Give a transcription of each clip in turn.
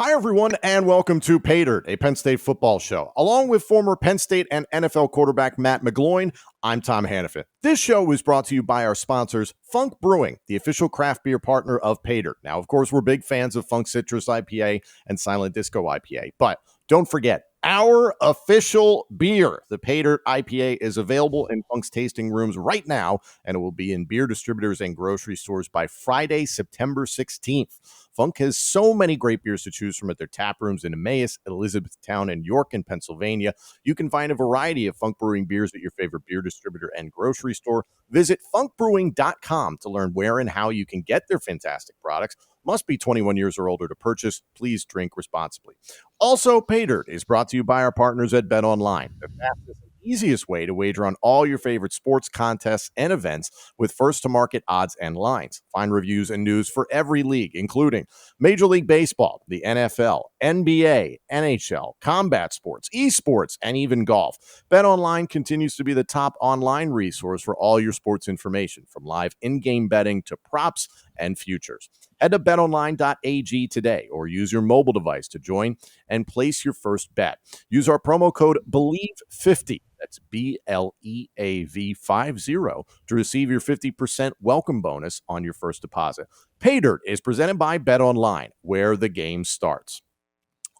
Hi, everyone, and welcome to PAYDIRT, a Penn State football show. Along with former Penn State and NFL quarterback Matt McGloin, I'm Tom Hannifan. This show is brought to you by our sponsors, Funk Brewing, the official craft beer partner of PAYDIRT. Now, of course, we're big fans of Funk Citrus IPA and Silent Disco IPA, but don't forget, our official beer, the PAYDIRT IPA, is available in Funk's tasting rooms right now, and it will be in beer distributors and grocery stores by Friday, September 16th. Funk has so many great beers to choose from at their tap rooms in Emmaus, Elizabethtown, and York in Pennsylvania. You can find a variety of Funk Brewing beers at your favorite beer distributor and grocery store. Visit funkbrewing.com to learn where and how you can get their fantastic products. Must be 21 years or older to purchase. Please drink responsibly. Also, PAYDIRT is brought to you by our partners at BetOnline, the fastest and easiest way to wager on all your favorite sports contests and events with first-to-market odds and lines. Find reviews and news for every league, including Major League Baseball, the NFL, NBA, NHL, combat sports, esports, and even golf. BetOnline continues to be the top online resource for all your sports information, from live in-game betting to props and futures. Head to betonline.ag today or use your mobile device to join and place your first bet. Use our promo code BELIEVE50, that's BLEAV50, to receive your 50% welcome bonus on your first deposit. PAYDIRT is presented by BetOnline, where the game starts.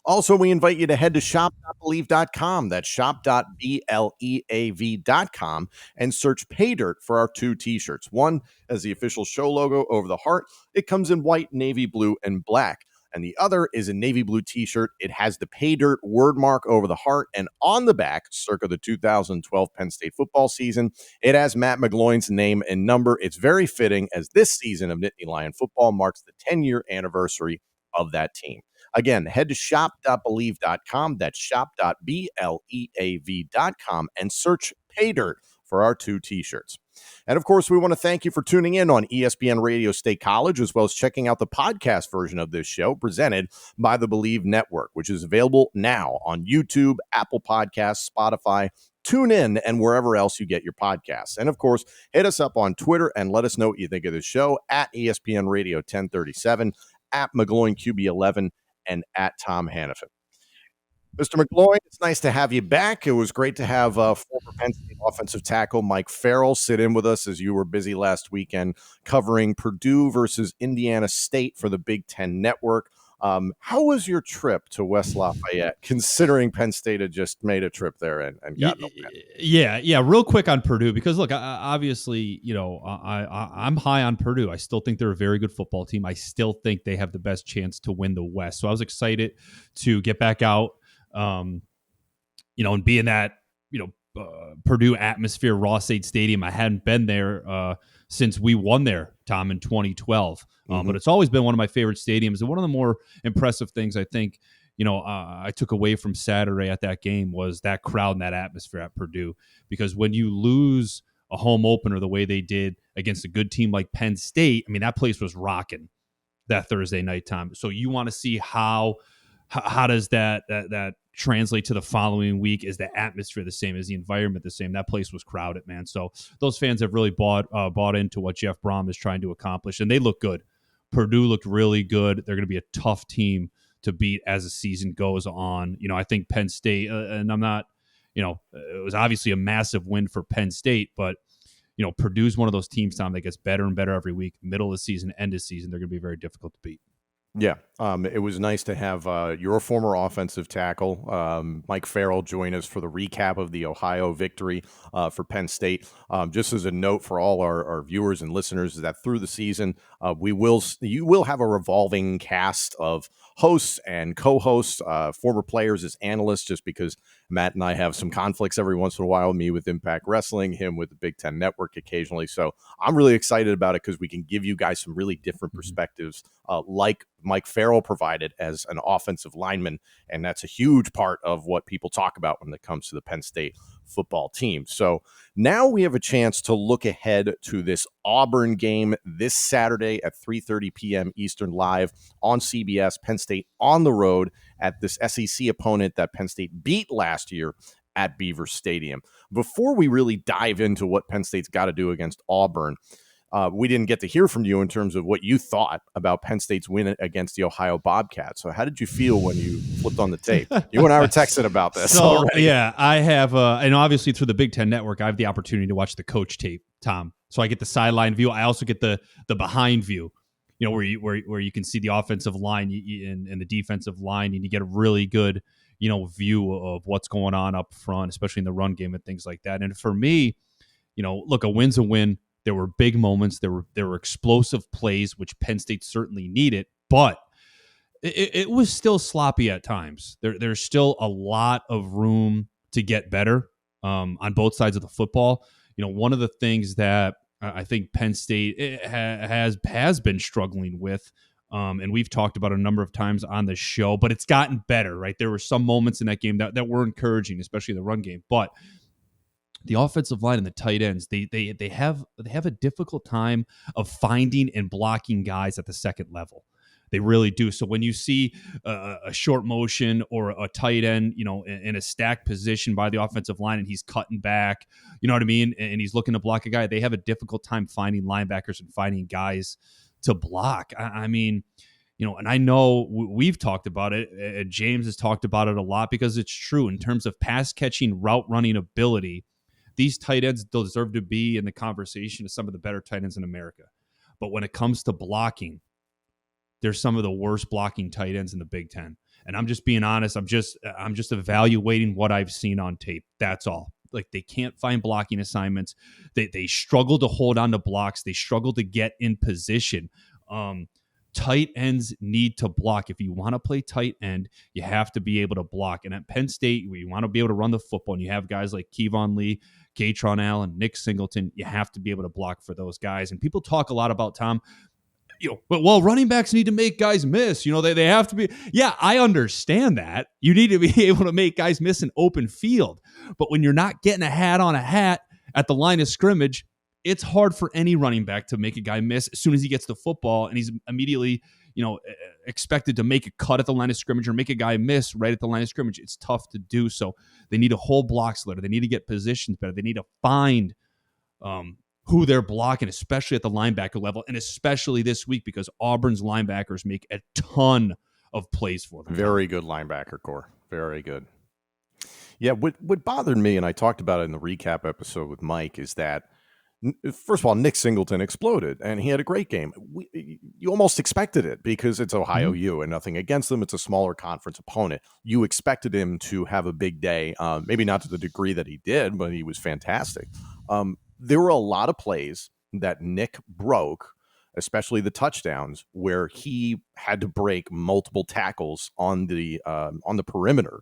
Also, we invite you to head to shop.believe.com. That's shop.beleav.com and search PAYDIRT for our two t-shirts. One has the official show logo over the heart. It comes in white, navy blue, and black. And the other is a navy blue t-shirt. It has the PAYDIRT word mark over the heart, and on the back, circa the 2012 Penn State football season, it has Matt McGloin's name and number. It's very fitting, as this season of Nittany Lion football marks the 10-year anniversary of that team. Again, head to shop.believe.com. That's shop.beleav.com and search PAYDIRT for our two t-shirts. And of course, we want to thank you for tuning in on ESPN Radio State College, as well as checking out the podcast version of this show presented by the Believe Network, which is available now on YouTube, Apple Podcasts, Spotify, TuneIn, and wherever else you get your podcasts. And of course, hit us up on Twitter and let us know what you think of the show at ESPN Radio 1037, at McGloin QB11, and at Tom Hannifan. Mr. McGloin, it's nice to have you back. It was great to have former Penn State offensive tackle Mike Farrell sit in with us, as you were busy last weekend covering Purdue versus Indiana State for the Big Ten Network. How was your trip to West Lafayette, considering Penn State had just made a trip there and gotten a win? Yeah. Real quick on Purdue, because look, obviously, I'm high on Purdue. I still think they're a very good football team. I still think they have the best chance to win the West. So I was excited to get back out, and be in that, Purdue atmosphere, Ross 8 Stadium. I hadn't been there since we won there, Tom, in 2012. But it's always been one of my favorite stadiums. And one of the more impressive things I think, I took away from Saturday at that game was that crowd and that atmosphere at Purdue. Because when you lose a home opener the way they did against a good team like Penn State, I mean, that place was rocking that Thursday night, Tom. So you want to see how does that translate to the following week? Is the atmosphere the same? Is the environment the same? That place was crowded, man. So those fans have really bought into what Jeff Brom is trying to accomplish, and they look good. Purdue looked really good. They're going to be a tough team to beat as the season goes on. I think Penn State, and I'm not, it was obviously a massive win for Penn State, but Purdue's one of those teams, Tom, that gets better and better every week. Middle of the season, end of season, they're going to be very difficult to beat. Yeah, it was nice to have your former offensive tackle, Mike Farrell, join us for the recap of the Ohio victory for Penn State. Just as a note for all our viewers and listeners, is that through the season, you will have a revolving cast of hosts and co-hosts, former players as analysts, just because Matt and I have some conflicts every once in a while, me with Impact Wrestling, him with the Big Ten Network occasionally. So I'm really excited about it because we can give you guys some really different perspectives, like Mike Farrell provided as an offensive lineman. And that's a huge part of what people talk about when it comes to the Penn State football team. So now we have a chance to look ahead to this Auburn game this Saturday at 3:30 p.m. Eastern, live on CBS. Penn State on the road at this SEC opponent that Penn State beat last year at Beaver Stadium. Before we really dive into what Penn State's got to do against Auburn, we didn't get to hear from you in terms of what you thought about Penn State's win against the Ohio Bobcats. So how did you feel when you flipped on the tape? You and I were texting about this already. Yeah, I have, and obviously through the Big Ten Network, I have the opportunity to watch the coach tape, Tom. So I get the sideline view. I also get the behind view, where you can see the offensive line and the defensive line, and you get a really good, view of what's going on up front, especially in the run game and things like that. And for me, look, a win's a win. There were big moments. There were explosive plays, which Penn State certainly needed, but it was still sloppy at times. There's still a lot of room to get better on both sides of the football. One of the things that I think Penn State has been struggling with, and we've talked about a number of times on the show, but it's gotten better, right? There were some moments in that game that were encouraging, especially the run game, but the offensive line and the tight ends, they have a difficult time of finding and blocking guys at the second level. They really do. So when you see a short motion or a tight end, in a stacked position by the offensive line and he's cutting back, you know what I mean? And he's looking to block a guy, they have a difficult time finding linebackers and finding guys to block. I mean, and I know we've talked about it. James has talked about it a lot because it's true in terms of pass catching, route running ability. These tight ends deserve to be in the conversation of some of the better tight ends in America. But when it comes to blocking, there's some of the worst blocking tight ends in the Big Ten. And I'm just being honest. I'm just evaluating what I've seen on tape. That's all. Like, they can't find blocking assignments. They struggle to hold on to blocks. They struggle to get in position. Tight ends need to block. If you want to play tight end, you have to be able to block. And at Penn State, where you want to be able to run the football, and you have guys like Keevon Allen, Nick Singleton, you have to be able to block for those guys. And people talk a lot about, Tom, but running backs need to make guys miss. They have to be. Yeah, I understand that. You need to be able to make guys miss in open field. But when you're not getting a hat on a hat at the line of scrimmage, it's hard for any running back to make a guy miss as soon as he gets the football and he's immediately, expected to make a cut at the line of scrimmage or make a guy miss right at the line of scrimmage. It's tough to do. So they need a whole block slitter. They need to get positions better. They need to find who they're blocking, especially at the linebacker level, and especially this week because Auburn's linebackers make a ton of plays for them. Very good linebacker core. Very good. Yeah, what bothered me, and I talked about it in the recap episode with Mike, is that, first of all, Nick Singleton exploded, and he had a great game. You almost expected it because it's Ohio U, and nothing against them. It's a smaller conference opponent. You expected him to have a big day, maybe not to the degree that he did, but he was fantastic. There were a lot of plays that Nick broke, especially the touchdowns, where he had to break multiple tackles on the perimeter.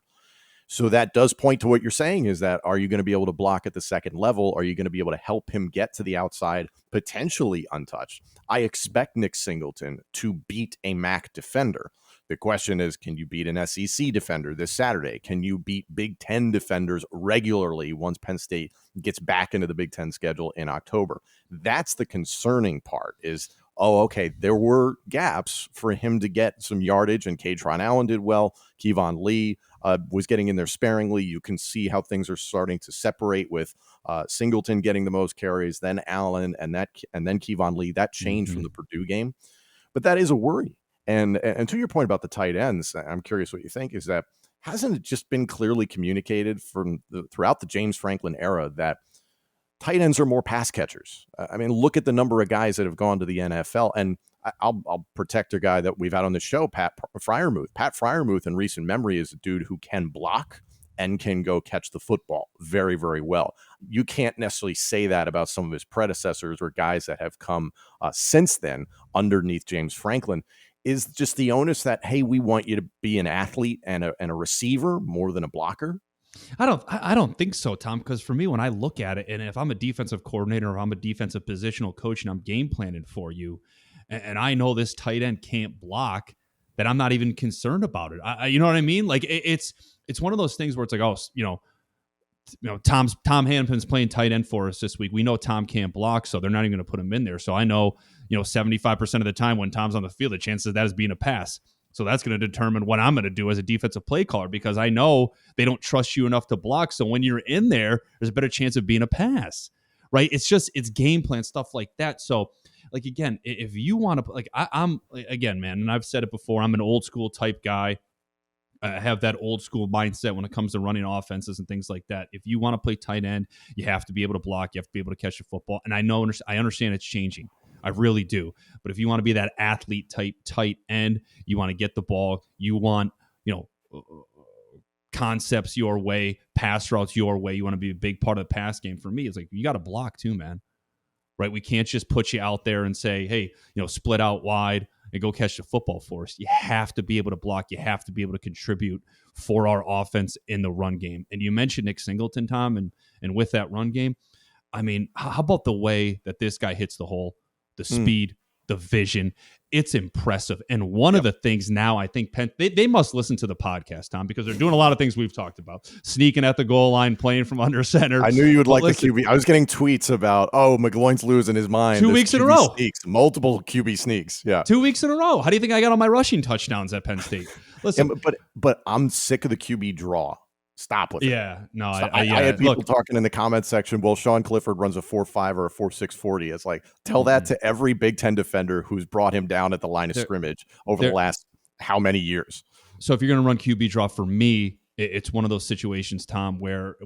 So that does point to what you're saying, is that, are you going to be able to block at the second level? Are you going to be able to help him get to the outside, potentially untouched? I expect Nick Singleton to beat a MAC defender. The question is, can you beat an SEC defender this Saturday? Can you beat Big Ten defenders regularly once Penn State gets back into the Big Ten schedule in October? That's the concerning part is, okay, there were gaps for him to get some yardage, and Keevon Allen did well. Keevon Lee was getting in there sparingly. You can see how things are starting to separate with Singleton getting the most carries, then Allen, and then Keevon Lee. That changed from the Purdue game. But that is a worry. And to your point about the tight ends, I'm curious what you think, is that, hasn't it just been clearly communicated throughout the James Franklin era that tight ends are more pass catchers? I mean, look at the number of guys that have gone to the NFL, and I'll protect a guy that we've had on the show, Pat Freiermuth. Pat Freiermuth in recent memory is a dude who can block and can go catch the football very, very well. You can't necessarily say that about some of his predecessors or guys that have come since then underneath James Franklin. Is just the onus that, hey, we want you to be an athlete and a receiver more than a blocker? I don't think so, Tom, because for me, when I look at it, and if I'm a defensive coordinator or I'm a defensive positional coach and I'm game planning for you, and I know this tight end can't block, that I'm not even concerned about it. You know what I mean? Like, it's one of those things where it's like, Tom Hannifan's playing tight end for us this week. We know Tom can't block, so they're not even going to put him in there. So I know, 75% of the time when Tom's on the field, the chances of that is being a pass. So that's going to determine what I'm going to do as a defensive play caller, because I know they don't trust you enough to block. So when you're in there, there's a better chance of being a pass, right? It's game plan, stuff like that. So like, again, if you want to, like, I'm again, man, and I've said it before, I'm an old school type guy. I have that old school mindset when it comes to running offenses and things like that. If you want to play tight end, you have to be able to block. You have to be able to catch the football. And I understand it's changing. I really do. But if you want to be that athlete type tight end, you want to get the ball. You want, concepts your way, pass routes your way. You want to be a big part of the pass game. For me, it's like, you got to block too, man. Right? We can't just put you out there and say, hey, split out wide and go catch the football for us. You have to be able to block. You have to be able to contribute for our offense in the run game. And you mentioned Nick Singleton, Tom, and with that run game, I mean, how about the way that this guy hits the hole, the speed, the vision? It's impressive. And one of the things now, I think they must listen to the podcast, Tom, because they're doing a lot of things we've talked about. Sneaking at the goal line, playing from under center. I knew you would like the QB. I was getting tweets about, McGloin's losing his mind. 2 weeks in a row. Sneaks, multiple QB sneaks. Yeah. 2 weeks in a row. How do you think I got all my rushing touchdowns at Penn State? Listen, but I'm sick of the QB draw. Stop with it. Yeah, no, I had people talking in the comments section. Well, Sean Clifford runs a 4.5 or a 4.6 40. It's like, tell that to every Big Ten defender who's brought him down at the line of scrimmage over the last how many years. So if you're going to run QB draw, for me, it's one of those situations, Tom, where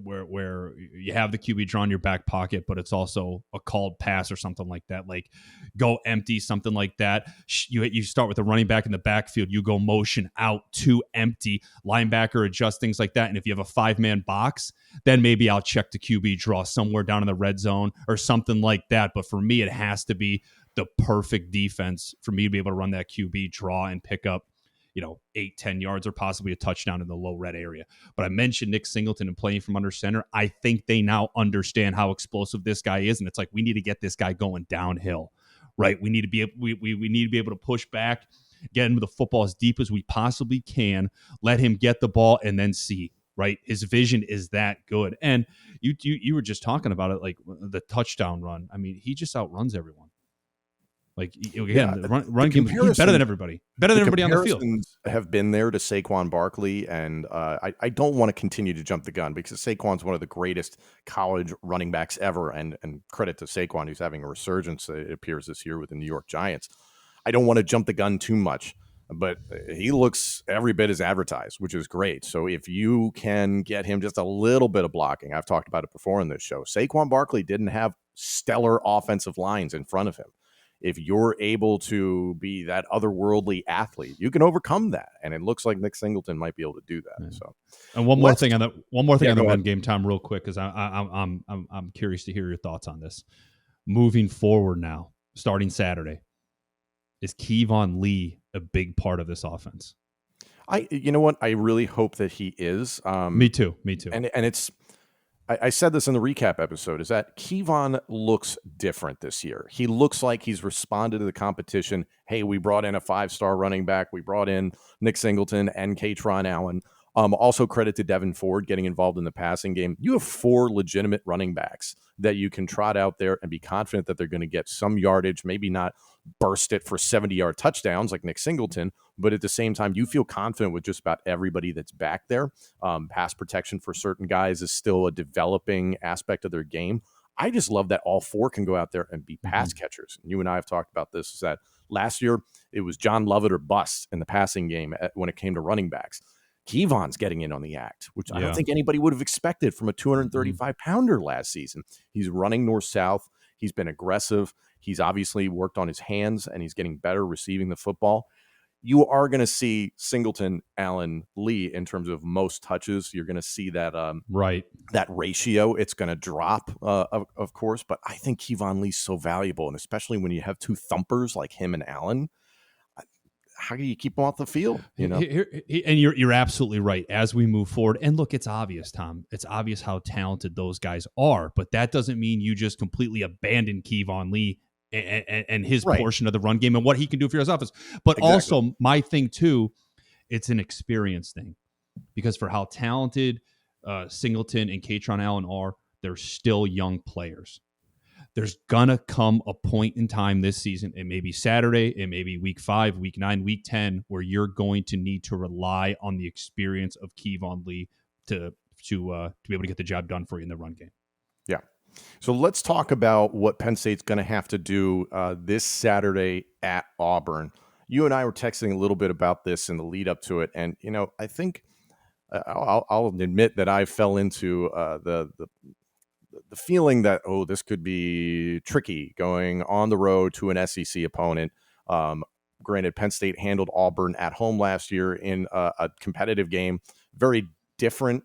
you have the QB draw in your back pocket, but it's also a called pass or something like that. Like, go empty, something like that. You start with a running back in the backfield. You go motion out to empty. Linebacker adjust, things like that. And if you have a 5-man box, then maybe I'll check the QB draw somewhere down in the red zone or something like that. But for me, it has to be the perfect defense for me to be able to run that QB draw and pick up 8-10 yards or possibly a touchdown in the low red area. But I mentioned Nick Singleton and playing from under center. I think they now understand how explosive this guy is. And it's like, we need to get this guy going downhill, right? We need to be we need to be able to push back, get him the football as deep as we possibly can, let him get the ball and then see, right? His vision is that good. And you were just talking about it, like the touchdown run. I mean, he just outruns everyone. Like, again, the run game, he's better than everybody. Better than everybody on the field. Have been there to Saquon Barkley, and I don't want to continue to jump the gun because Saquon's one of the greatest college running backs ever, and credit to Saquon, who's having a resurgence, it appears, this year with the New York Giants. I don't want to jump the gun too much, but he looks every bit as advertised, which is great. So if you can get him just a little bit of blocking, I've talked about it before in this show, Saquon Barkley didn't have stellar offensive lines in front of him. If you're able to be that otherworldly athlete, you can overcome that, and it looks like Nick Singleton might be able to do that. Yeah. So, and one more thing on the run game, Tom, real quick, because I'm curious to hear your thoughts on this. Moving forward now, starting Saturday, is Keevon Lee a big part of this offense? You know what? I really hope that he is. Me too. And it's. I said this in the recap episode, is that Keevon looks different this year. He looks like he's responded to the competition. Hey, we brought in a 5-star running back. We brought in Nick Singleton and Keevon Allen. Also credit to Devin Ford getting involved in the passing game. You have 4 legitimate running backs that you can trot out there and be confident that they're going to get some yardage, maybe not burst it for 70-yard touchdowns like Nick Singleton, but at the same time, you feel confident with just about everybody that's back there. Pass protection for certain guys is still a developing aspect of their game. I just love that all 4 can go out there and be pass catchers. You and I have talked about this, is that last year it was John Lovett or bust in the passing game when it came to running backs. Keevon's getting in on the act, which I don't think anybody would have expected from a 235-pounder last season. He's running north-south. He's been aggressive. He's obviously worked on his hands, and he's getting better receiving the football. You are going to see Singleton, Allen, Lee in terms of most touches. You're going to see that that ratio. It's going to drop, of course, but I think Keevon Lee's so valuable, and especially when you have 2 thumpers like him and Allen. How do you keep him off the field? And you're absolutely right. As we move forward, and look, it's obvious, Tom. It's obvious how talented those guys are, but that doesn't mean you just completely abandon Keevon Lee and his portion of the run game and what he can do for your offense. But also, my thing too, it's an experience thing, because for how talented Singleton and Keevon Allen are, they're still young players. There's going to come a point in time this season, it may be Saturday, it may be week 5, week 9, week 10, where you're going to need to rely on the experience of Keevon Lee to be able to get the job done for you in the run game. Yeah. So let's talk about what Penn State's going to have to do this Saturday at Auburn. You and I were texting a little bit about this in the lead up to it, and I think I'll admit that I fell into the feeling that this could be tricky going on the road to an SEC opponent. Granted, Penn State handled Auburn at home last year in a competitive game. Very different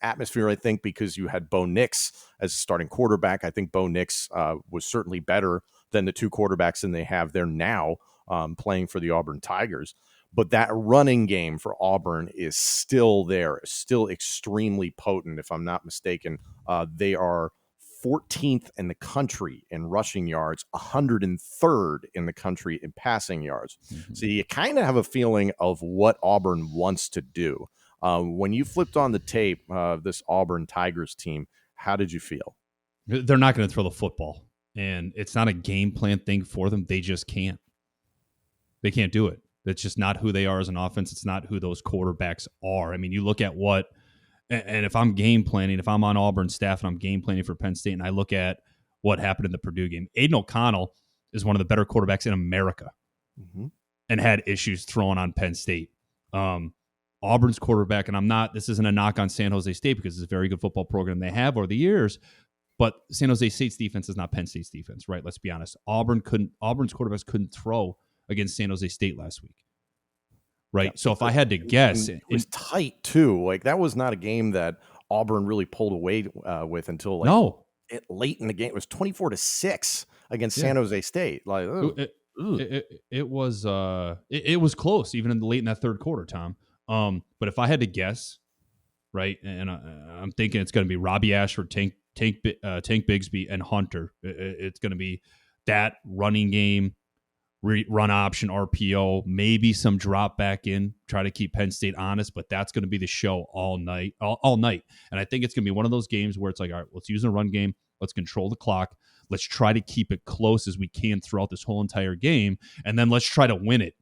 atmosphere, I think, because you had Bo Nix as a starting quarterback. I think Bo Nix was certainly better than the two quarterbacks that they have there now playing for the Auburn Tigers. But that running game for Auburn is still there, still extremely potent, if I'm not mistaken. They are 14th in the country in rushing yards, 103rd in the country in passing yards. Mm-hmm. So you kind of have a feeling of what Auburn wants to do. When you flipped on the tape of this Auburn Tigers team, how did you feel? They're not going to throw the football, and it's not a game plan thing for them. They just can't. They can't do it. That's just not who they are as an offense. It's not who those quarterbacks are. I mean, you look at what, and if I'm game planning, if I'm on Auburn staff and I'm game planning for Penn State, and I look at what happened in the Purdue game, Aiden O'Connell is one of the better quarterbacks in America, and had issues throwing on Penn State. Auburn's quarterback, and this isn't a knock on San Jose State because it's a very good football program they have over the years, but San Jose State's defense is not Penn State's defense, right? Let's be honest. Auburn's quarterbacks couldn't throw against San Jose State last week, right? Yeah, so if I had to guess, it was tight too. Like that was not a game that Auburn really pulled away with until late in the game. It was 24-6 against San Jose State. Like it was close even late in that third quarter, Tom. But if I had to guess, right, and I'm thinking it's going to be Robbie Ashford, Tank Bigsby, and Hunter. It's going to be that running game. Run option, RPO, maybe some drop back in, try to keep Penn State honest, but that's going to be the show all night. And I think it's going to be one of those games where it's like, all right, let's use a run game. Let's control the clock. Let's try to keep it close as we can throughout this whole entire game. And then let's try to win it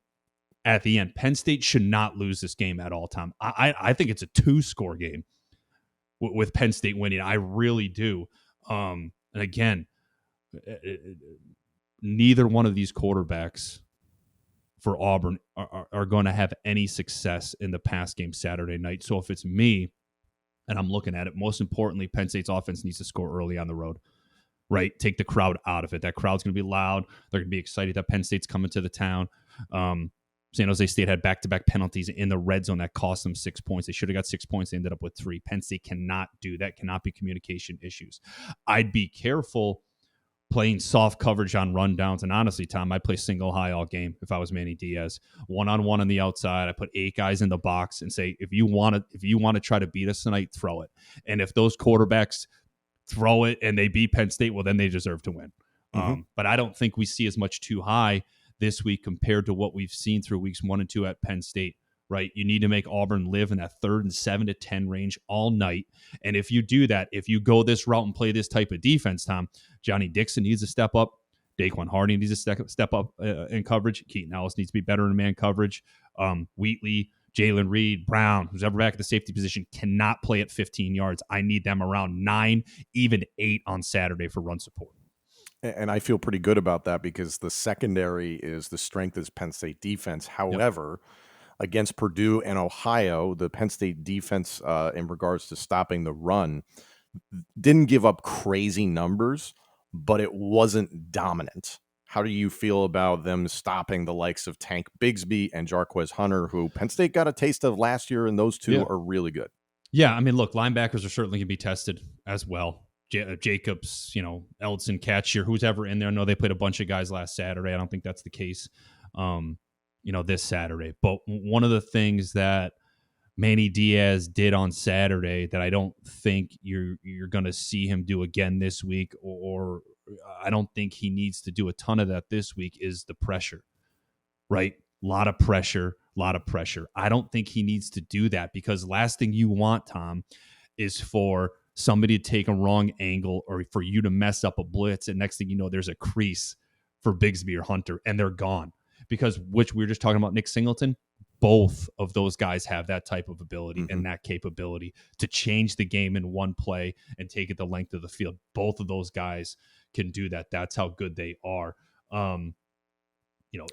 at the end. Penn State should not lose this game at all, Tom. I think it's a 2-score game with Penn State winning. I really do. And again, neither one of these quarterbacks for Auburn are going to have any success in the pass game Saturday night. So if it's me and I'm looking at it, most importantly, Penn State's offense needs to score early on the road, right? Take the crowd out of it. That crowd's going to be loud. They're going to be excited that Penn State's coming to the town. San Jose State had back-to-back penalties in the red zone that cost them 6 points. They should have got 6 points. They ended up with 3. Penn State cannot do that. Cannot be communication issues. I'd be careful playing soft coverage on rundowns. And honestly, Tom, I'd play single high all game if I was Manny Diaz. One-on-one on the outside. I put 8 guys in the box and say, if you want to try to beat us tonight, throw it. And if those quarterbacks throw it and they beat Penn State, well, then they deserve to win. But I don't think we see as much too high this week compared to what we've seen through weeks 1 and 2 at Penn State. Right, you need to make Auburn live in that 3rd and 7 to 10 range all night. And if you do that, if you go this route and play this type of defense, Tom, Johnny Dixon needs to step up. Daquan Hardy needs to step up in coverage. Keaton Ellis needs to be better in man coverage. Wheatley, Jalen Reed, Brown, who's ever back at the safety position, cannot play at 15 yards. I need them around 9, even 8 on Saturday for run support. And I feel pretty good about that because the secondary is the strength of Penn State defense. However, against Purdue and Ohio, the Penn State defense in regards to stopping the run didn't give up crazy numbers, but it wasn't dominant. How do you feel about them stopping the likes of Tank Bigsby and Jarquez Hunter, who Penn State got a taste of last year, and those two are really good? Yeah, I mean, look, linebackers are certainly going to be tested as well. Jacobs, Eldson, Catchier, who's ever in there. I know they played a bunch of guys last Saturday. I don't think that's the case. This Saturday. But one of the things that Manny Diaz did on Saturday that I don't think you're going to see him do again this week, or I don't think he needs to do a ton of that this week, is the pressure, right? A lot of pressure. I don't think he needs to do that because last thing you want, Tom, is for somebody to take a wrong angle or for you to mess up a blitz, and next thing you know, there's a crease for Bigsby or Hunter, and they're gone. Because we were just talking about Nick Singleton, both of those guys have that type of ability Mm-hmm. and that capability to change the game in one play and take it the length of the field. Both of those guys can do that. That's how good they are.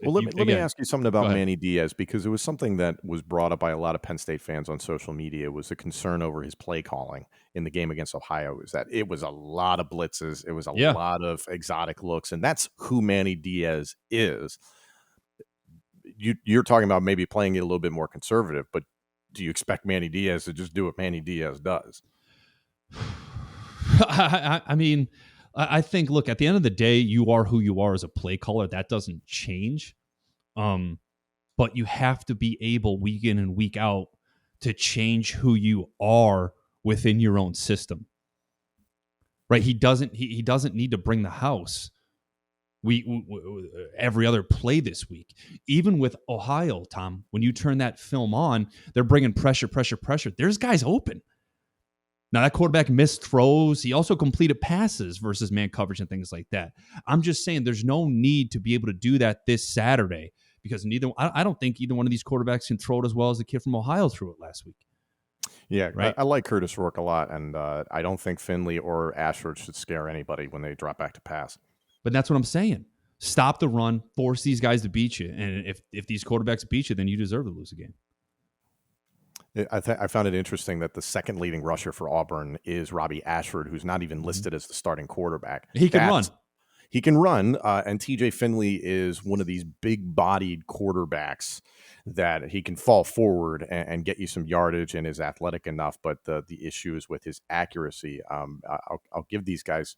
Well, let me ask you something about ahead. Manny Diaz, because it was something that was brought up by a lot of Penn State fans on social media. It was a concern over his play calling in the game against Ohio. Is that it was a lot of blitzes, it was a Yeah. lot of exotic looks, and that's who Manny Diaz is. You're talking about maybe playing it a little bit more conservative, but do you expect Manny Diaz to just do what Manny Diaz does? I mean, I think, look, at the end of the day, you are who you are as a play caller. That doesn't change. But you have to be able week in and week out to change who you are within your own system. Right? He doesn't need to bring the house. We every other play this week. Even with Ohio, Tom, when you turn that film on, they're bringing pressure. There's guys open. Now, that quarterback missed throws. He also completed passes versus man coverage and things like that. I'm just saying there's no need to be able to do that this Saturday because I don't think either one of these quarterbacks can throw it as well as the kid from Ohio threw it last week. Yeah, right. I like Curtis Rourke a lot, and I don't think Finley or Ashford should scare anybody when they drop back to pass. But that's what I'm saying. Stop the run, force these guys to beat you, and if these quarterbacks beat you, then you deserve to lose a game. I found it interesting that the second leading rusher for Auburn is Robbie Ashford, who's not even listed as the starting quarterback. He can run. He can run, and TJ Finley is one of these big-bodied quarterbacks that he can fall forward and get you some yardage and is athletic enough, but the issue is with his accuracy. I'll give these guys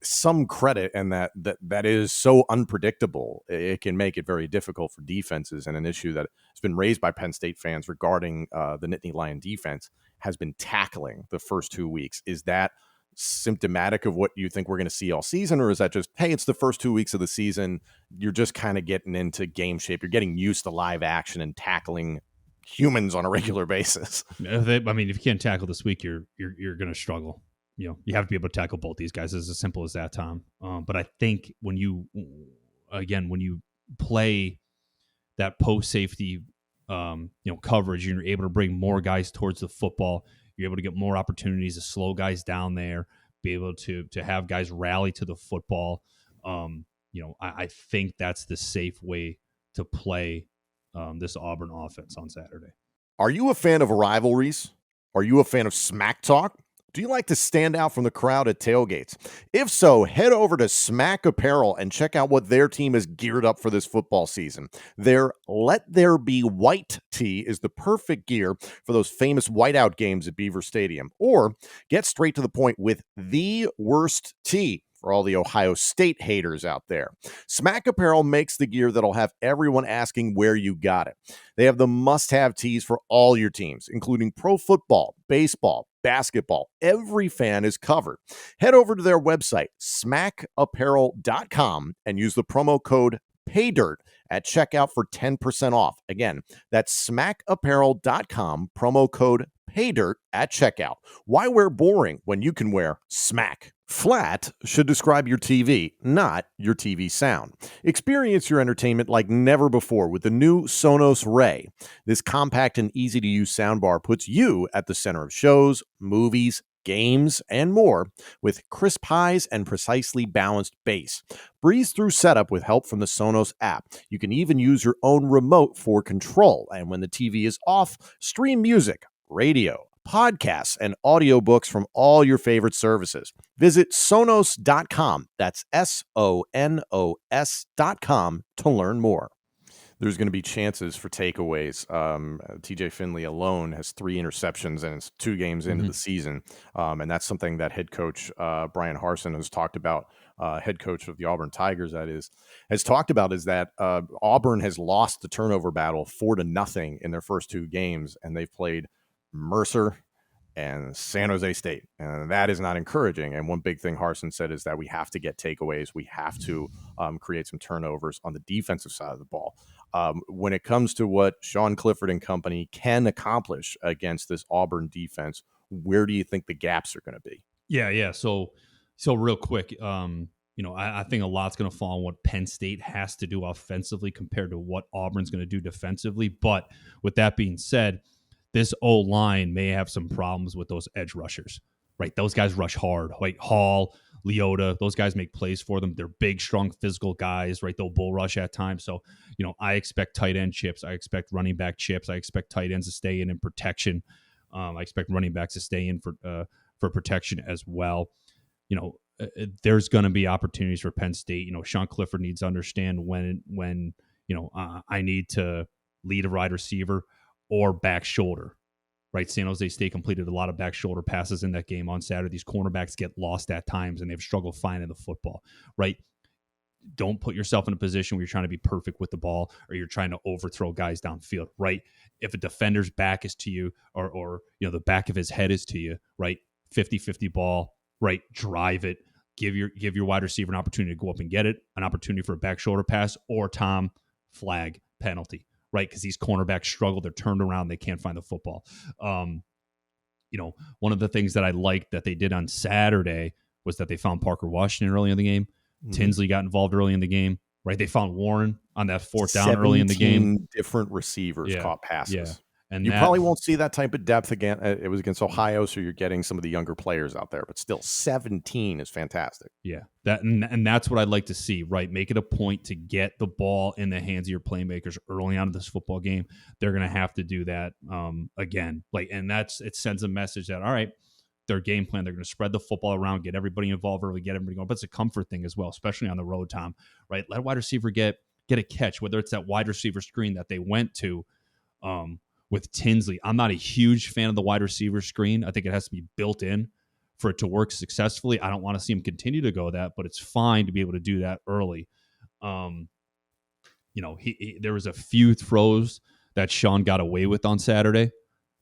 some credit, and that is so unpredictable. It can make it very difficult for defenses, and an issue that has been raised by Penn State fans regarding the Nittany Lion defense has been tackling the first 2 weeks. Is that symptomatic of what you think we're going to see all season, or is that just, hey, it's the first 2 weeks of the season, you're just kind of getting into game shape, you're getting used to live action and tackling humans on a regular basis? If you can't tackle this week, you're going to struggle. You have to be able to tackle both these guys. It's as simple as that, Tom. But I think when you play that post safety, coverage, you're able to bring more guys towards the football. You're able to get more opportunities to slow guys down there, be able to have guys rally to the football. I think that's the safe way to play this Auburn offense on Saturday. Are you a fan of rivalries? Are you a fan of smack talk? Do you like to stand out from the crowd at tailgates? If so, head over to Smack Apparel and check out what their team is geared up for this football season. Their Let There Be White tee is the perfect gear for those famous whiteout games at Beaver Stadium. Or get straight to the point with the worst tee for all the Ohio State haters out there. Smack Apparel makes the gear that'll have everyone asking where you got it. They have the must-have tees for all your teams, including pro football, baseball, basketball. Every fan is covered. Head over to their website, smackapparel.com, and use the promo code PAYDIRT at checkout for 10% off. Again, that's smackapparel.com, promo code PAYDIRT at checkout. Why wear boring when you can wear smack? Flat should describe your TV, not your TV sound. Experience your entertainment like never before with the new Sonos Ray. This compact and easy-to-use soundbar puts you at the center of shows, movies, games, and more with crisp highs and precisely balanced bass. Breeze through setup with help from the Sonos app. You can even use your own remote for control. And when the TV is off, stream music, radio, podcasts, and audiobooks from all your favorite services. Visit Sonos.com. That's Sonos.com to learn more. There's going to be chances for takeaways. TJ Finley alone has 3 interceptions, and it's 2 games into the season. And that's something that head coach Brian Harsin has talked about, head coach of the Auburn Tigers, that is, has talked about, is that Auburn has lost the turnover battle 4-0 in their first 2 games, and they've played Mercer and San Jose State, and that is not encouraging. And one big thing Harsin said is that we have to get takeaways. We have to create some turnovers on the defensive side of the ball. When it comes to what Sean Clifford and company can accomplish against this Auburn defense, where do you think the gaps are going to be? Yeah. So real quick, I think a lot's going to fall on what Penn State has to do offensively compared to what Auburn's going to do defensively. But with that being said, this O-line may have some problems with those edge rushers, right? Those guys rush hard. Like Hall, Leota, those guys make plays for them. They're big, strong, physical guys, right? They'll bull rush at times. So, I expect tight end chips. I expect running back chips. I expect tight ends to stay in protection. I expect running backs to stay in for protection as well. There's going to be opportunities for Penn State. Sean Clifford needs to understand when I need to lead a wide receiver or back shoulder, right? San Jose State completed a lot of back shoulder passes in that game on Saturday. These cornerbacks get lost at times, and they've struggled finding the football, right? Don't put yourself in a position where you're trying to be perfect with the ball or you're trying to overthrow guys downfield, right? If a defender's back is to you or the back of his head is to you, right? 50-50 ball, right? Drive it. Give your wide receiver an opportunity to go up and get it, an opportunity for a back shoulder pass, or flag penalty, right? Because these cornerbacks struggle. They're turned around. They can't find the football. One of the things that I liked that they did on Saturday was that they found Parker Washington early in the game. Tinsley got involved early in the game, right? They found Warren on that fourth down early in the game. Different receivers caught passes. Yeah. And you probably won't see that type of depth again. It was against Ohio, so you're getting some of the younger players out there, but still 17 is fantastic. Yeah, and that's what I'd like to see, right? Make it a point to get the ball in the hands of your playmakers early on in this football game. They're going to have to do that again. And it sends a message that, all right, their game plan, they're going to spread the football around, get everybody involved early, get everybody going. But it's a comfort thing as well, especially on the road, Tom, right? Let a wide receiver get a catch, whether it's that wide receiver screen that they went to with Tinsley. I'm not a huge fan of the wide receiver screen. I think it has to be built in for it to work successfully. I don't want to see him continue to go that, but it's fine to be able to do that early. There was a few throws that Sean got away with on Saturday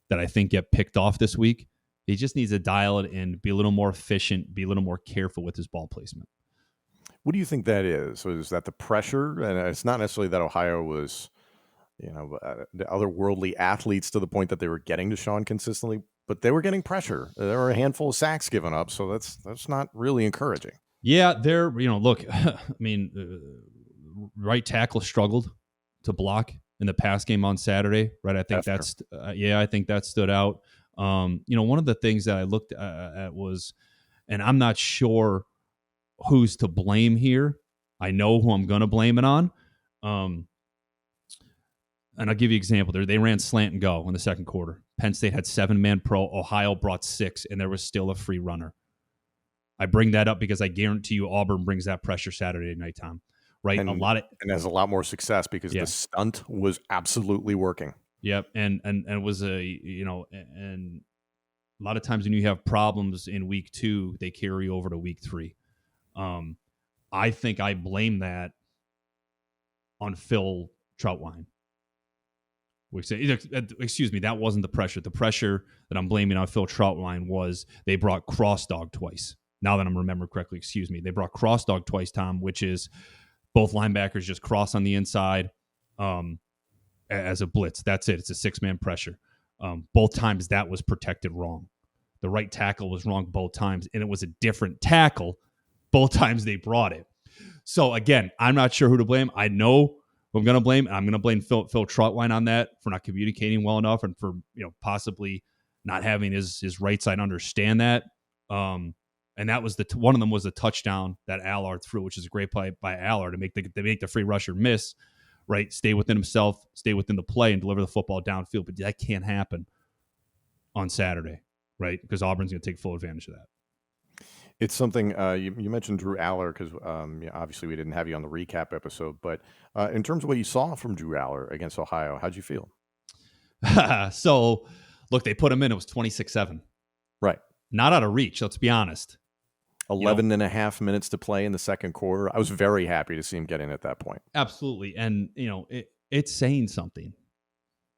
that I think get picked off this week. He just needs to dial it in, be a little more efficient, be a little more careful with his ball placement. What do you think that is? So is that the pressure? And it's not necessarily that Ohio was, the otherworldly athletes to the point that they were getting to Sean consistently, but they were getting pressure. There were a handful of sacks given up, so that's not really encouraging. Yeah, look, I mean, right tackle struggled to block in the pass game on Saturday, right? I think I think that stood out. One of the things that I looked at was, and I'm not sure who's to blame here. I know who I'm going to blame it on. And I'll give you an example. They ran slant and go in the second quarter. Penn State had 7-man pro. Ohio brought 6, and there was still a free runner. I bring that up because I guarantee you Auburn brings that pressure Saturday night, Tom. Right? And has a lot more success because the stunt was absolutely working. Yep, and it was and a lot of times when you have problems in week 2, they carry over to week 3. I think I blame that on Phil Troutwine. Excuse me, that wasn't the pressure. The pressure that I'm blaming on Phil Troutwine was they brought cross dog twice. Now that I'm remembering correctly, excuse me. They brought cross dog twice, Tom, which is both linebackers just cross on the inside as a blitz. That's it. It's a 6-man pressure. Both times that was protected wrong. The right tackle was wrong both times, and it was a different tackle both times they brought it. So, again, I'm not sure who to blame. I know who I'm going to blame. I'm going to blame Phil Troutwine on that for not communicating well enough and for possibly not having his right side understand that. And that was one of them was a touchdown that Allard threw, which is a great play by Allard to make the free rusher miss, right? Stay within himself, stay within the play, and deliver the football downfield. But that can't happen on Saturday, right? Because Auburn's going to take full advantage of that. It's something you mentioned Drew Aller because obviously we didn't have you on the recap episode, but in terms of what you saw from Drew Aller against Ohio, how'd you feel? So, look, they put him in. It was 26-7. Right. Not out of reach, let's be honest. 11 and a half minutes to play in the second quarter. I was very happy to see him get in at that point. Absolutely. And, it's saying something,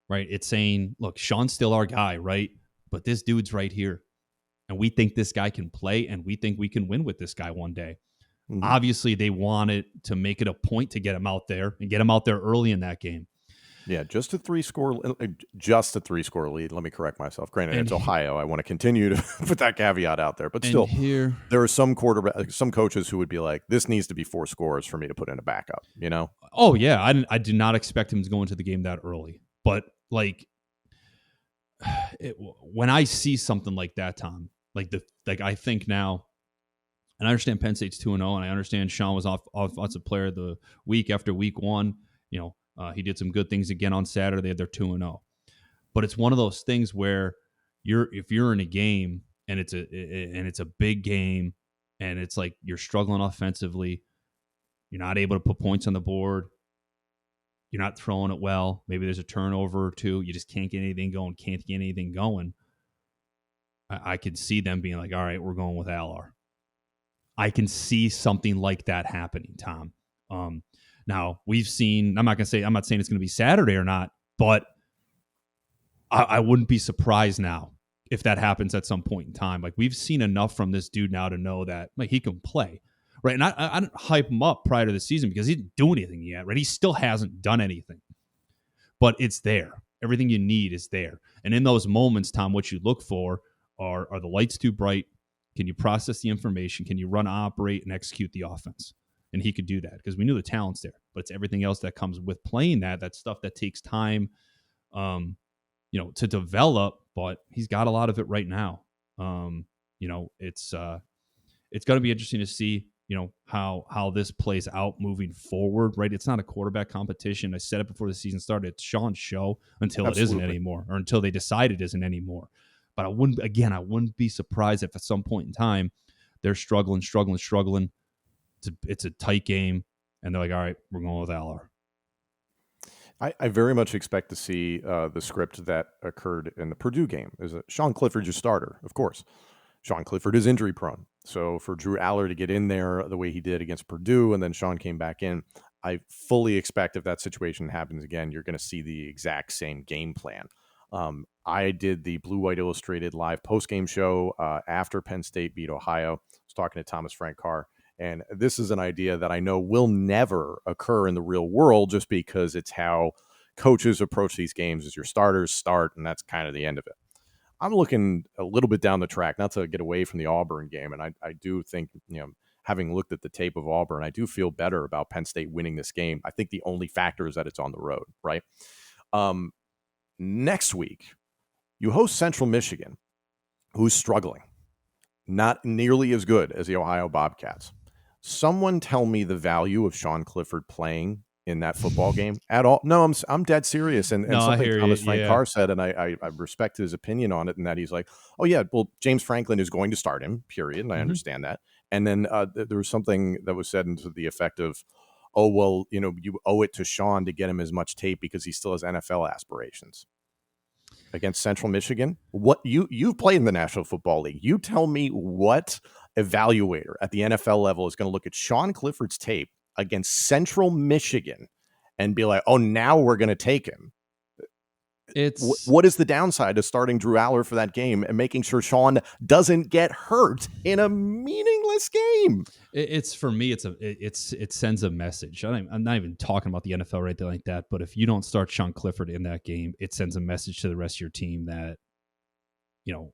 right? It's saying, look, Sean's still our guy, right? But this dude's right here. And we think this guy can play, and we think we can win with this guy one day. Mm-hmm. Obviously, they wanted to make it a point to get him out there and get him out there early in that game. Yeah, just a three-score lead. Let me correct myself. Granted, And it's Ohio. I want to continue to put that caveat out there, but and still, here, there are some coaches who would be like, "This needs to be 4 scores for me to put in a backup." You know? oh yeah, I did not expect him to go into the game that early, but like when I see something like that, Tom, I think now, and I understand Penn State's 2-0, and I understand Sean was offensive player of the week after week 1. He did some good things again on Saturday. They're 2-0, but it's one of those things where if you're in a game and it's a big game, and it's like you're struggling offensively, you're not able to put points on the board. You're not throwing it well. Maybe there's a turnover or two. You just can't get anything going. I could see them being like, all right, we're going with Allar. I can see something like that happening, Tom. Now, we've seen, I'm not saying it's going to be Saturday or not, but I wouldn't be surprised now if that happens at some point in time. Like, we've seen enough from this dude now to know that like he can play. Right. And I didn't hype him up prior to the season because he didn't do anything yet. Right. He still hasn't done anything. But it's there. Everything you need is there. And in those moments, Tom, what you look for are the lights too bright? Can you process the information? Can you run, operate, and execute the offense? And he could do that because we knew the talent's there. But it's everything else that comes with playing that stuff that takes time to develop. But he's got a lot of it right now. It's going to be interesting to see how this plays out moving forward, right? It's not a quarterback competition. I said it before the season started. It's Sean's show until Absolutely. It isn't anymore, or until they decide it isn't anymore. But I wouldn't be surprised if at some point in time they're struggling. It's a tight game, and they're like, all right, we're going with Allar. I very much expect to see the script that occurred in the Purdue game. Is Sean Clifford your starter? Of course. Sean Clifford is injury prone. So for Drew Allar to get in there the way he did against Purdue, and then Sean came back in, I fully expect if that situation happens again, you're going to see the exact same game plan. I did the Blue White Illustrated live post-game show after Penn State beat Ohio. I was talking to Thomas Frank Carr, and this is an idea that I know will never occur in the real world just because it's how coaches approach these games is your starters start, and that's kind of the end of it. I'm looking a little bit down the track, not to get away from the Auburn game. And I do think, having looked at the tape of Auburn, I do feel better about Penn State winning this game. I think the only factor is that it's on the road, right? Next week, you host Central Michigan, who's struggling, not nearly as good as the Ohio Bobcats. Someone tell me the value of Sean Clifford playing in that football game at all. No, I'm dead serious. And something Thomas Frank Carr said, and I respect his opinion on it, and that he's like, oh yeah, well, James Franklin is going to start him, period. And I understand that. And then there was something that was said into the effect of, oh, well, you owe it to Sean to get him as much tape because he still has NFL aspirations. Against Central Michigan, what you've played in the National Football League. You tell me what evaluator at the NFL level is going to look at Sean Clifford's tape against Central Michigan and be like, oh, now we're going to take him. What is the downside of starting Drew Allar for that game and making sure Sean doesn't get hurt in a meaningless game? It's for me, it sends a message. I'm not even talking about the NFL right there like that, but if you don't start Sean Clifford in that game, it sends a message to the rest of your team that,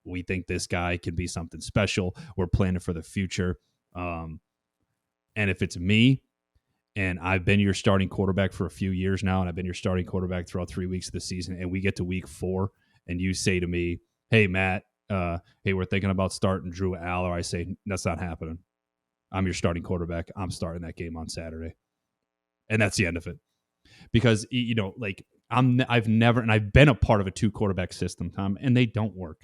we think this guy can be something special. We're planning for the future. And if it's me, and I've been your starting quarterback for a few years now, and I've been your starting quarterback throughout 3 weeks of the season, and we get to week 4, and you say to me, hey, Matt, hey, we're thinking about starting Drew Allar. I say, that's not happening. I'm your starting quarterback. I'm starting that game on Saturday. And that's the end of it. Because, I've never, and I've been a part of a 2-quarterback system, Tom, and they don't work.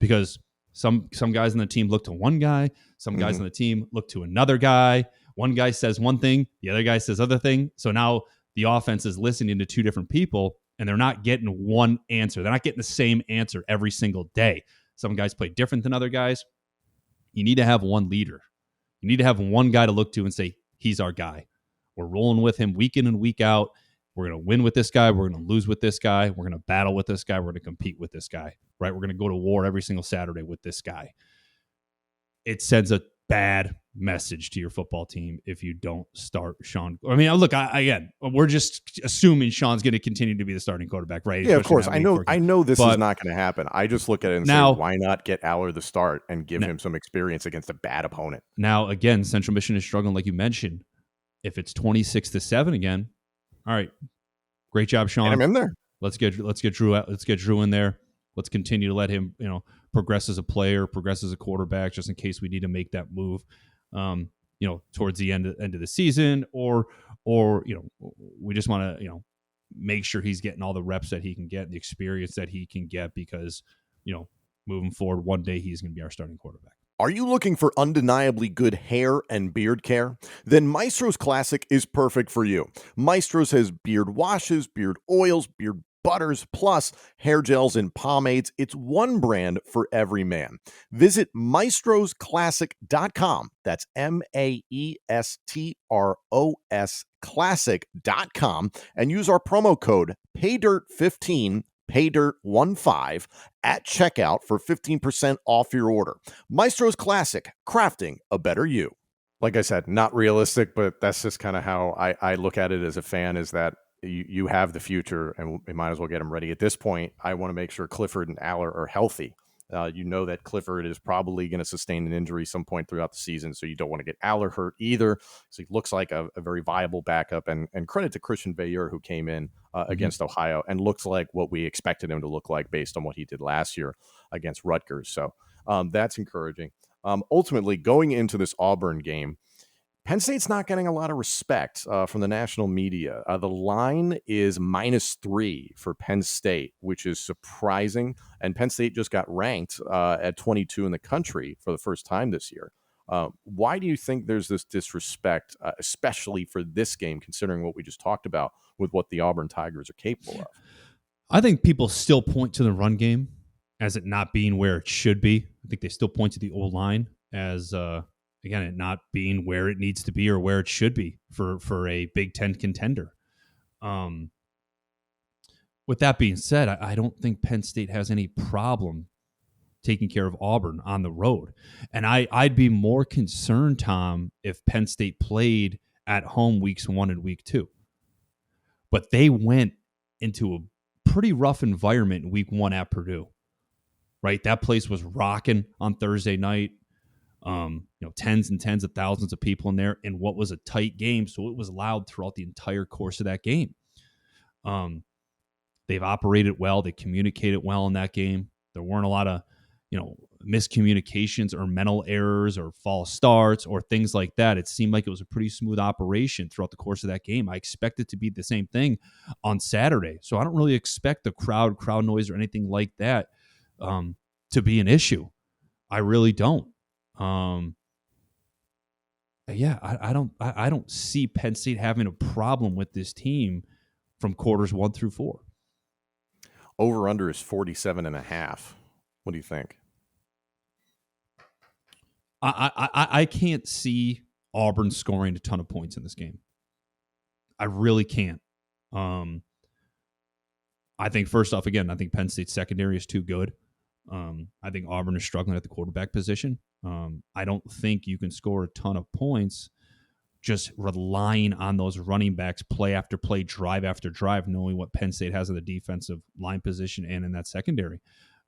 Because some guys on the team look to one guy, some guys on the team look to another guy. One guy says one thing, the other guy says other thing. So now the offense is listening to 2 different people, and they're not getting one answer. They're not getting the same answer every single day. Some guys play different than other guys. You need to have one leader. You need to have one guy to look to and say, he's our guy. We're rolling with him week in and week out. We're going to win with this guy. We're going to lose with this guy. We're going to battle with this guy. We're going to compete with this guy, right? We're going to go to war every single Saturday with this guy. It sends a bad message to your football team if you don't start Sean. I mean, look, again, we're just assuming Sean's going to continue to be the starting quarterback, right? Yeah, of Especially course. I know this is But not going to happen. I just look at it and now, say, why not get Aller the start and give now, him some experience against a bad opponent? Now, again, Central Michigan is struggling, like you mentioned. If it's 26-7 again, all right, great job, Sean. Get him in there. Let's get Drew out. Let's get Drew in there. Let's continue to let him, progress as a player, progress as a quarterback, just in case we need to make that move, towards the end of the season, or we just want to, make sure he's getting all the reps that he can get, the experience that he can get, because, moving forward, one day he's going to be our starting quarterback. Are you looking for undeniably good hair and beard care? Then Maestro's Classic is perfect for you. Maestro's has beard washes, beard oils, beard butters, plus hair gels and pomades. It's one brand for every man. Visit maestrosclassic.com. That's MAESTROS classic.com and use our promo code PAYDIRT15, PAYDIRT15 at checkout for 15% off your order. Maestro's Classic, crafting a better you. Like I said, not realistic, but that's just kind of how I look at it as a fan, is that you have the future and we might as well get them ready. At this point, I want to make sure Clifford and Aller are healthy. That Clifford is probably going to sustain an injury some point throughout the season, so you don't want to get Aller hurt either. So he looks like a very viable backup, and credit to Christian Veilleux, who came in against Ohio and looks like what we expected him to look like based on what he did last year against Rutgers. So that's encouraging. Ultimately, going into this Auburn game, Penn State's not getting a lot of respect from the national media. The line is -3 for Penn State, which is surprising. And Penn State just got ranked at 22 in the country for the first time this year. Why do you think there's this disrespect, especially for this game, considering what we just talked about with what the Auburn Tigers are capable of? I think people still point to the run game as it not being where it should be. I think they still point to the O-line as again, it not being where it needs to be or where it should be for a Big Ten contender. With that being said, I don't think Penn State has any problem taking care of Auburn on the road. And I'd be more concerned, Tom, if Penn State played at home weeks 1 and week 2. But they went into a pretty rough environment in week 1 at Purdue, right? That place was rocking on Thursday night. Tens and tens of thousands of people in there in what was a tight game. So it was loud throughout the entire course of that game. They've operated well. They communicated well in that game. There weren't a lot of, miscommunications or mental errors or false starts or things like that. It seemed like it was a pretty smooth operation throughout the course of that game. I expect it to be the same thing on Saturday. So I don't really expect the crowd noise or anything like that to be an issue. I really don't. I don't see Penn State having a problem with this team from quarters 1 through 4. Over under is 47.5. What do you think? I can't see Auburn scoring a ton of points in this game. I really can't. I think first off, again, I think Penn State's secondary is too good. I think Auburn is struggling at the quarterback position. I don't think you can score a ton of points just relying on those running backs play after play, drive after drive, knowing what Penn State has in the defensive line position and in that secondary.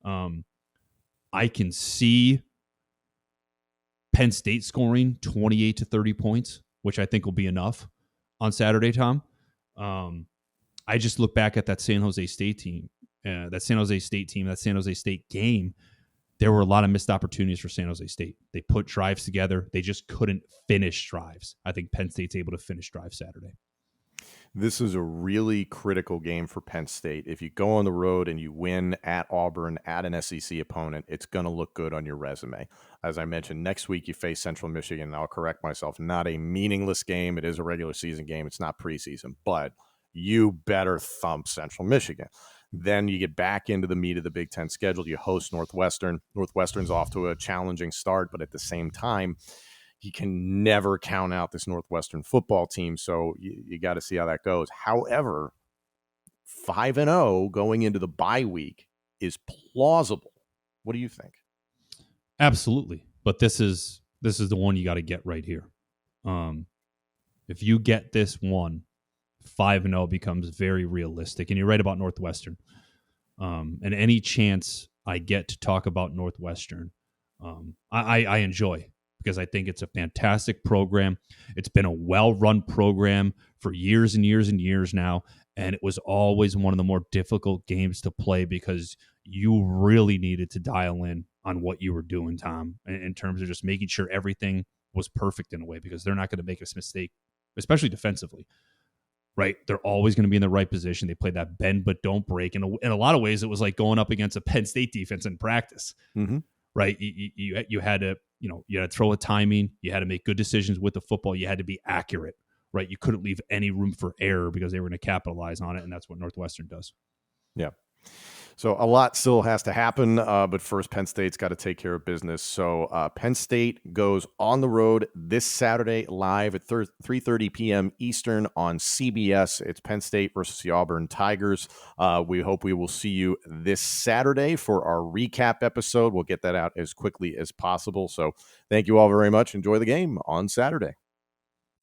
I can see Penn State scoring 28 to 30 points, which I think will be enough on Saturday, Tom. I just look back at that San Jose State team, that San Jose State game. There were a lot of missed opportunities for San Jose State. They put drives together. They just couldn't finish drives. I think Penn State's able to finish drives Saturday. This is a really critical game for Penn State. If you go on the road and you win at Auburn, at an SEC opponent, it's going to look good on your resume. As I mentioned, next week you face Central Michigan, and I'll correct myself, not a meaningless game. It is a regular season game. It's not preseason, but you better thump Central Michigan. Then you get back into the meat of the Big Ten schedule. You host Northwestern. Northwestern's off to a challenging start, but at the same time, you can never count out this Northwestern football team. So you got to see how that goes. However, 5-0 going into the bye week is plausible. What do you think? Absolutely. But this is this is the one you got to get right here. If you get this one, 5-0 becomes very realistic. And you're right about Northwestern. And any chance I get to talk about Northwestern, I enjoy, because I think it's a fantastic program. It's been a well-run program for years and years and years now, and it was always one of the more difficult games to play because you really needed to dial in on what you were doing, Tom, in terms of just making sure everything was perfect in a way, because they're not going to make a mistake, especially defensively. Right, they're always going to be in the right position. They play that bend but don't break. And in a lot of ways, it was like going up against a Penn State defense in practice. Mm-hmm. Right, you had to you had to throw a timing. You had to make good decisions with the football. You had to be accurate. Right, you couldn't leave any room for error because they were going to capitalize on it, and that's what Northwestern does. Yeah. So a lot still has to happen, but first Penn State's got to take care of business. So Penn State goes on the road this Saturday live at 3:30 p.m. Eastern on CBS. It's Penn State versus the Auburn Tigers. We hope we will see you this Saturday for our recap episode. We'll get that out as quickly as possible. So thank you all very much. Enjoy the game on Saturday.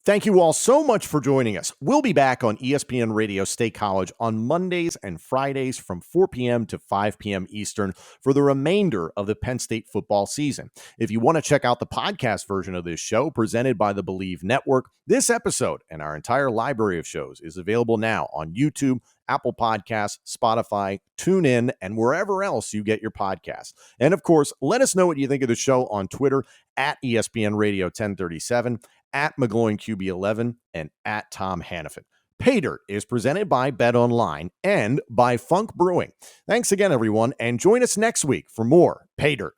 Thank you all so much for joining us. We'll be back on ESPN Radio State College on Mondays and Fridays from 4 p.m. to 5 p.m. Eastern for the remainder of the Penn State football season. If you want to check out the podcast version of this show presented by the Believe Network, this episode and our entire library of shows is available now on YouTube, Apple Podcasts, Spotify, TuneIn, and wherever else you get your podcasts. And of course, let us know what you think of the show on Twitter at ESPN Radio 1037, at McGloin QB11, and at Tom Hannifan. PAYDIRT is presented by BetOnline and by Funk Brewing. Thanks again, everyone, and join us next week for more PAYDIRT.